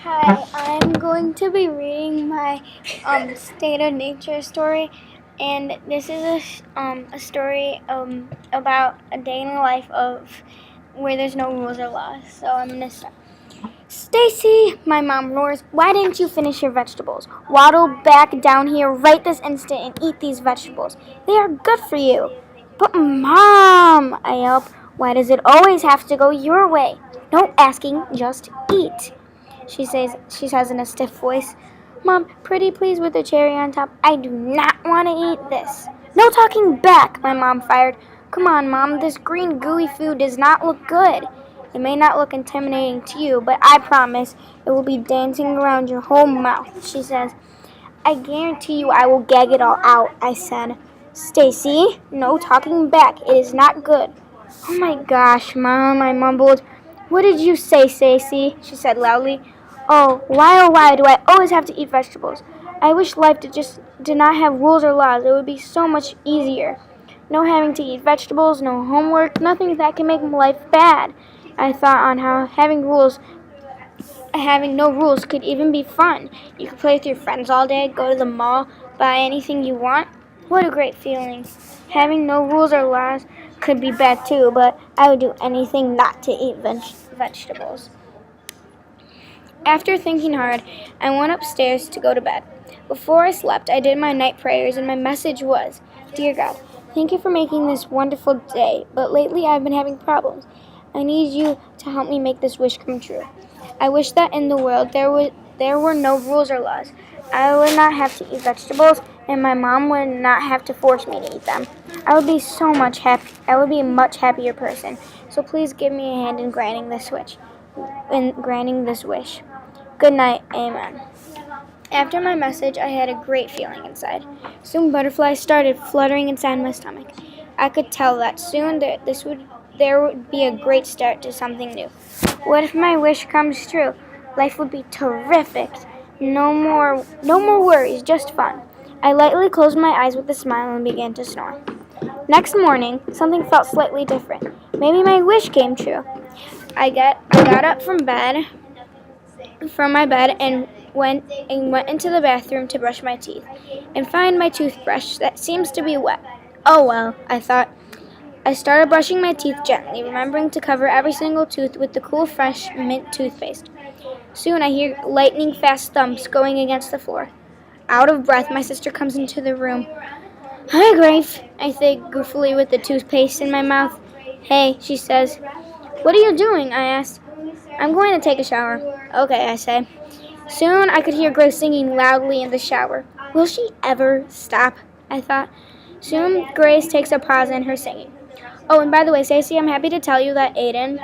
Hi, I'm going to be reading my state of nature story, and this is a story about a day in the life of where there's no rules or laws. So I'm gonna start. Stacy, my mom roars, why didn't you finish your vegetables? Waddle back down here right this instant and eat these vegetables. They are good for you. But Mom, I yelp, why does it always have to go your way? No asking, just eat. She says in a stiff voice, Mom, pretty please with the cherry on top. I do not want to eat this. No talking back, my mom fired. Come on, Mom, this green gooey food does not look good. It may not look intimidating to you, but I promise it will be dancing around your whole mouth, she says. I guarantee you I will gag it all out, I said. Stacy, no talking back. It is not good. Oh my gosh, Mom, I mumbled. What did you say, Stacy? She said loudly. Oh, why do I always have to eat vegetables? I wish life did not have rules or laws. It would be so much easier. No having to eat vegetables, no homework, nothing that can make life bad. I thought on how having no rules could even be fun. You could play with your friends all day, go to the mall, buy anything you want. What a great feeling. Having no rules or laws could be bad too, but I would do anything not to eat vegetables. After thinking hard, I went upstairs to go to bed. Before I slept, I did my night prayers, and my message was, Dear God, thank you for making this wonderful day, but lately I've been having problems. I need you to help me make this wish come true. I wish that in the world there were no rules or laws. I would not have to eat vegetables, and my mom would not have to force me to eat them. I would be I would be a much happier person. So please give me a hand in granting this wish. Good night, amen. After my message, I had a great feeling inside. Soon butterflies started fluttering inside my stomach. I could tell that soon there would be a great start to something new. What if my wish comes true? Life would be terrific. No more worries, just fun. I lightly closed my eyes with a smile and began to snore. Next morning, something felt slightly different. Maybe my wish came true. I got up from my bed and went into the bathroom to brush my teeth and find my toothbrush that seems to be wet. Oh well, I thought. I started brushing my teeth gently, remembering to cover every single tooth with the cool, fresh mint toothpaste. Soon I hear lightning-fast thumps going against the floor. Out of breath, my sister comes into the room. Hi, Grace, I say goofily with the toothpaste in my mouth. Hey, she says. What are you doing? I asked. I'm going to take a shower. Okay, I say. Soon I could hear Grace singing loudly in the shower. Will she ever stop? I thought. Soon Grace takes a pause in her singing. Oh, and by the way, Stacey, I'm happy to tell you that Aiden,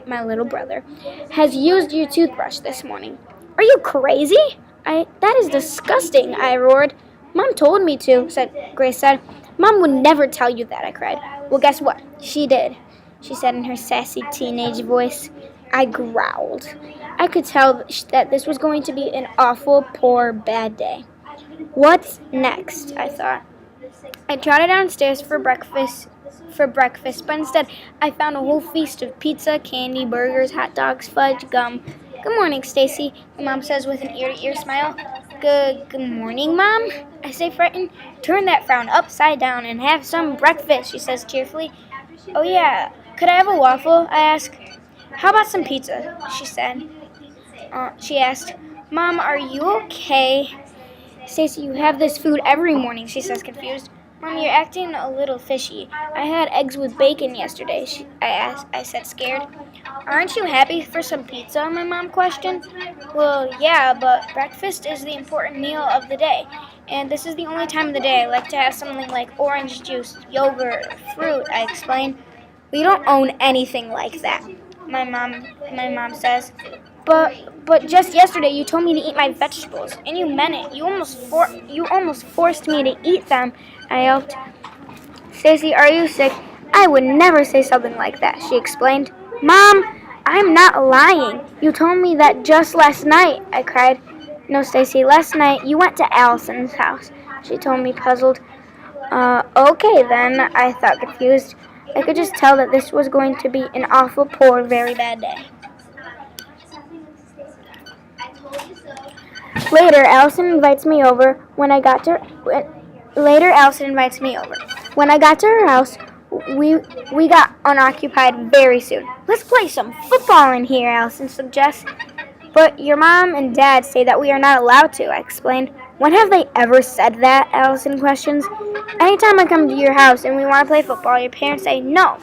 my little brother, has used your toothbrush this morning. Are you crazy? That is disgusting, I roared. Mom told me to, Grace said. Mom would never tell you that, I cried. Well, guess what? She did, she said in her sassy teenage voice. I growled. I could tell that this was going to be an awful, poor, bad day. What's next? I thought. I trotted downstairs for breakfast, but instead I found a whole feast of pizza, candy, burgers, hot dogs, fudge, gum. Good morning, Stacy, my mom says with an ear-to-ear smile. Good morning, Mom, I say frightened. Turn that frown upside down and have some breakfast, she says cheerfully. Oh yeah, could I have a waffle? I ask. How about some pizza? She asked. Mom, are you okay? Stacy, you have this food every morning, she says confused. Mom, you're acting a little fishy. I had eggs with bacon yesterday, I said scared. Aren't you happy for some pizza? My mom questioned. Well, yeah, but breakfast is the important meal of the day. And this is the only time of the day I like to have something like orange juice, yogurt, fruit, I explained. We don't own anything like that, my mom says. But just yesterday you told me to eat my vegetables, and you meant it. You almost forced me to eat them, I yelped. Stacy, are you sick? I would never say something like that, she explained. Mom, I'm not lying. You told me that just last night, I cried. No, Stacy, last night you went to Allison's house, she told me, puzzled. Okay then, I thought, confused. I could just tell that this was going to be an awful, poor, very bad day. Later, Allison invites me over. Later, Allison invites me over. When I got to her house, we got unoccupied very soon. Let's play some football in here, Allison suggests. But your mom and dad say that we are not allowed to, I explained. When have they ever said that? Allison questions. Anytime I come to your house and we want to play football, your parents say no.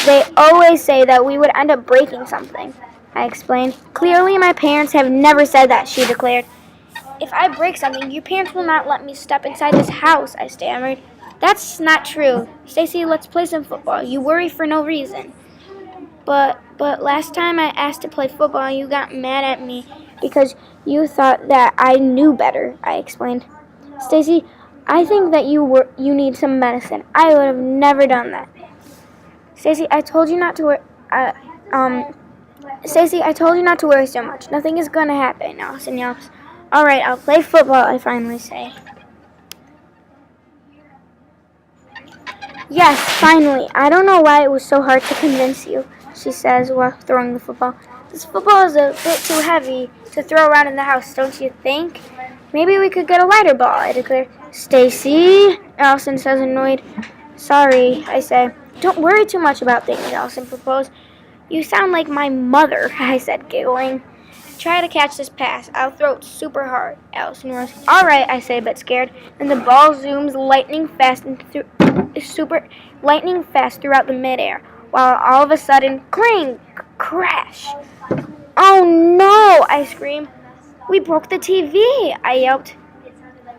They always say that we would end up breaking something, I explained. Clearly, my parents have never said that, she declared. If I break something, your parents will not let me step inside this house, I stammered. That's not true. Stacy, let's play some football. You worry for no reason. But last time I asked to play football, you got mad at me because you thought that I knew better, I explained. Stacy, I think that you need some medicine. I would have never done that. Stacy, I told you not to worry so much. Nothing is going to happen, Allison yells. All right, I'll play football, I finally say. Yes, finally. I don't know why it was so hard to convince you, she says while throwing the football. This football is a bit too heavy to throw around in the house, don't you think? Maybe we could get a lighter ball, I declare. Stacy, Allison says, annoyed. Sorry, I say. Don't worry too much about things, Allison proposed. You sound like my mother, I said, giggling. Try to catch this pass. I'll throw it super hard, Allison roars. All right, I say, but scared. And the ball zooms lightning fast throughout the midair, while all of a sudden, clang, crash. Oh no, I scream. We broke the TV, I yelped.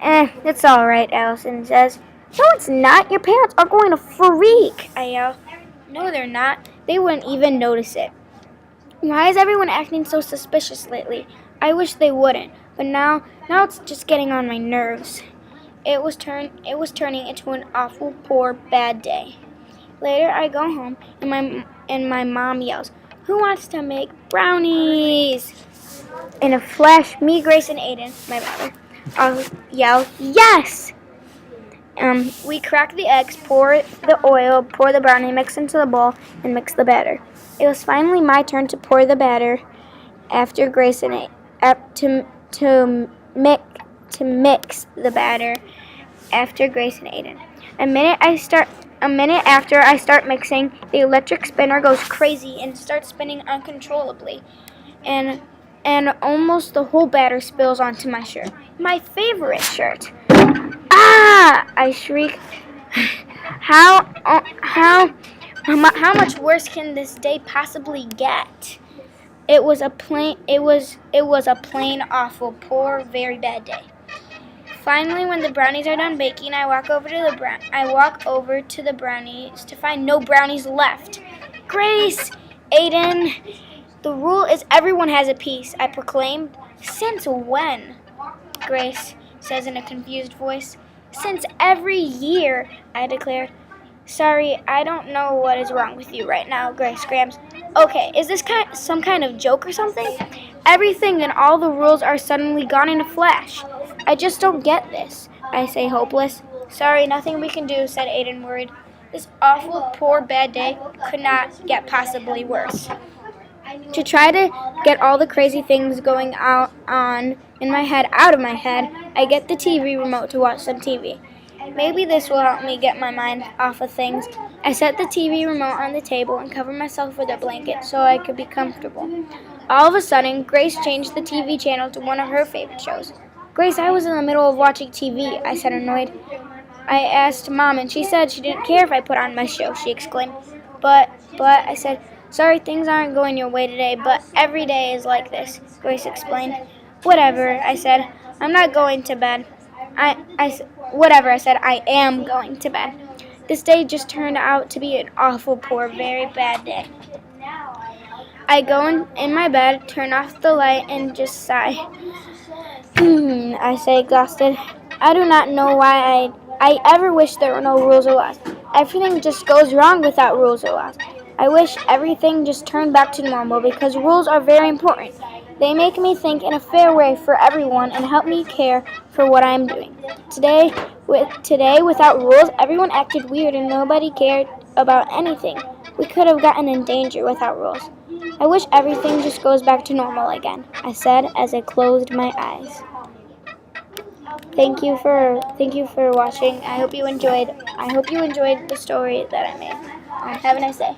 It's all right, Allison says. No, it's not. Your parents are going to freak, I yell. No, they're not. They wouldn't even notice it. Why is everyone acting so suspicious lately? I wish they wouldn't, but now it's just getting on my nerves. It was turning into an awful, poor, bad day. Later, I go home, and my mom yells, "Who wants to make brownies?" In a flash, me, Grace, and Aiden, my brother, all yell, "Yes!" We crack the eggs, pour the oil, pour the brownie mix into the bowl, and mix the batter. It was finally my turn to pour the batter after Grace and to mix the batter after Grace and Aiden. A minute after I start mixing, the electric spinner goes crazy and starts spinning uncontrollably, and almost the whole batter spills onto my shirt, my favorite shirt. Ah! I shriek. How much worse can this day possibly get? It was a plain, awful, poor, very bad day. Finally, when the brownies are done baking, I walk over to the brownies to find no brownies left. Grace, Aiden, the rule is everyone has a piece, I proclaimed. Since when? Grace says in a confused voice. Since every year, I declared. Sorry, I don't know what is wrong with you right now, Grace screams. Okay, is this some kind of joke or something? Everything and all the rules are suddenly gone in a flash. I just don't get this, I say, hopeless. Sorry, nothing we can do, said Aiden, worried. This awful, poor, bad day could not get possibly worse. To try to get all the crazy things going on in my head out of my head, I get the TV remote to watch some TV. Maybe this will help me get my mind off of things. I set the TV remote on the table and covered myself with a blanket so I could be comfortable. All of a sudden, Grace changed the TV channel to one of her favorite shows. Grace, I was in the middle of watching TV, I said, annoyed. I asked Mom, and she said she didn't care if I put on my show, she exclaimed. But, I said, sorry, things aren't going your way today, but every day is like this, Grace explained. Whatever, I said. I'm not going to bed. Whatever, I said. I am going to bed. This day just turned out to be an awful, poor, very bad day. I go in my bed, turn off the light, and just sigh. I say, exhausted. I do not know why I ever wish there were no rules or laws. Everything just goes wrong without rules or laws. I wish everything just turned back to normal because rules are very important. They make me think in a fair way for everyone and help me care for what I am doing. Today, without rules, everyone acted weird and nobody cared about anything. We could have gotten in danger without rules. I wish everything just goes back to normal again, I said as I closed my eyes. Thank you for watching. I hope you enjoyed the story that I made. Have a nice day.